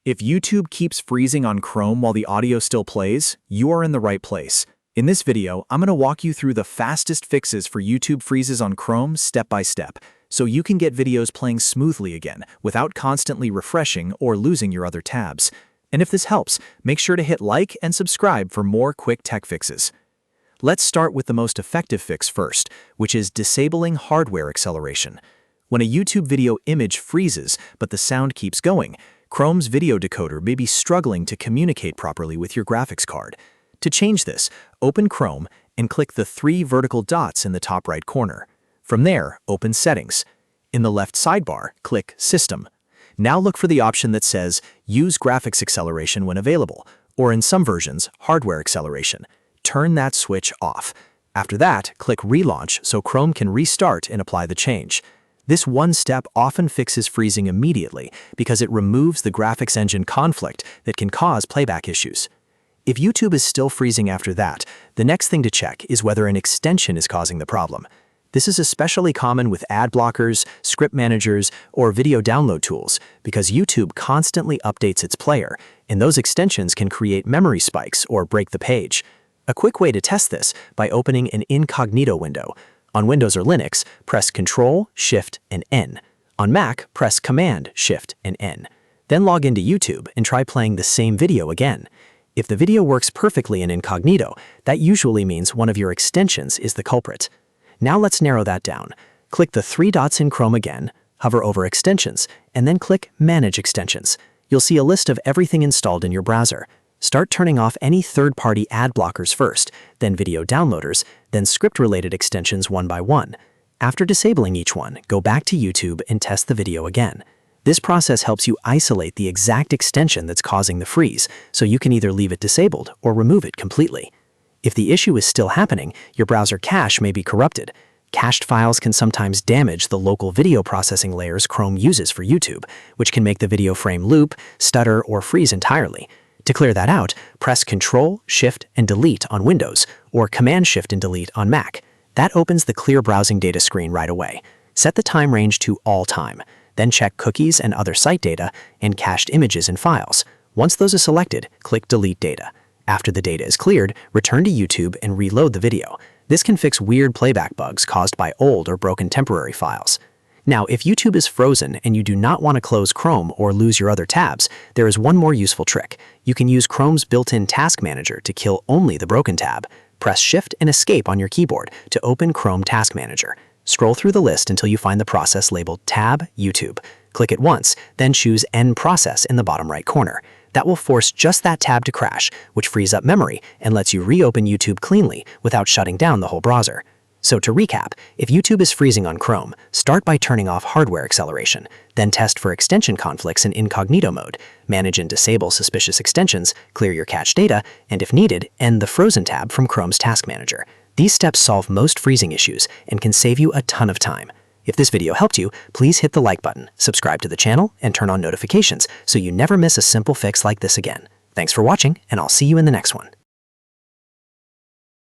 If YouTube keeps freezing on Chrome while the audio still plays, you are in the right place. In this video, I'm going to walk you through the fastest fixes for YouTube freezes on Chrome step by step, so you can get videos playing smoothly again without constantly refreshing or losing your other tabs. And if this helps, make sure to hit like and subscribe for more quick tech fixes. Let's start with the most effective fix first, which is disabling hardware acceleration. When a YouTube video image freezes but the sound keeps going, Chrome's video decoder may be struggling to communicate properly with your graphics card. To change this, open Chrome and click the 3 vertical dots in the top right corner. From there, open Settings. In the left sidebar, click System. Now look for the option that says Use Graphics Acceleration when available, or in some versions, Hardware Acceleration. Turn that switch off. After that, click Relaunch so Chrome can restart and apply the change. This one step often fixes freezing immediately because it removes the graphics engine conflict that can cause playback issues. If YouTube is still freezing after that, the next thing to check is whether an extension is causing the problem. This is especially common with ad blockers, script managers, or video download tools because YouTube constantly updates its player, and those extensions can create memory spikes or break the page. A quick way to test this by opening an Incognito window. On Windows or Linux, press Ctrl, Shift, and N. On Mac, press Command, Shift, and N. Then log into YouTube and try playing the same video again. If the video works perfectly in Incognito, that usually means one of your extensions is the culprit. Now let's narrow that down. Click the 3 dots in Chrome again, hover over Extensions, and then click Manage Extensions. You'll see a list of everything installed in your browser. Start turning off any third-party ad blockers first, then video downloaders, then script-related extensions one by one. After disabling each one, go back to YouTube and test the video again. This process helps you isolate the exact extension that's causing the freeze, so you can either leave it disabled or remove it completely. If the issue is still happening, your browser cache may be corrupted. Cached files can sometimes damage the local video processing layers Chrome uses for YouTube, which can make the video frame loop, stutter, or freeze entirely. To clear that out, press Ctrl, Shift, and Delete on Windows, or Command, Shift, and Delete on Mac. That opens the Clear Browsing Data screen right away. Set the time range to All Time. Then check cookies and other site data and cached images and files. Once those are selected, click Delete Data. After the data is cleared, return to YouTube and reload the video. This can fix weird playback bugs caused by old or broken temporary files. Now, if YouTube is frozen and you do not want to close Chrome or lose your other tabs, there is one more useful trick. You can use Chrome's built-in Task Manager to kill only the broken tab. Press Shift and Escape on your keyboard to open Chrome Task Manager. Scroll through the list until you find the process labeled Tab YouTube. Click it once, then choose End Process in the bottom right corner. That will force just that tab to crash, which frees up memory and lets you reopen YouTube cleanly without shutting down the whole browser. So to recap, if YouTube is freezing on Chrome, start by turning off hardware acceleration, then test for extension conflicts in Incognito mode, manage and disable suspicious extensions, clear your cached data, and if needed, end the frozen tab from Chrome's Task Manager. These steps solve most freezing issues and can save you a ton of time. If this video helped you, please hit the like button, subscribe to the channel, and turn on notifications so you never miss a simple fix like this again. Thanks for watching, and I'll see you in the next one.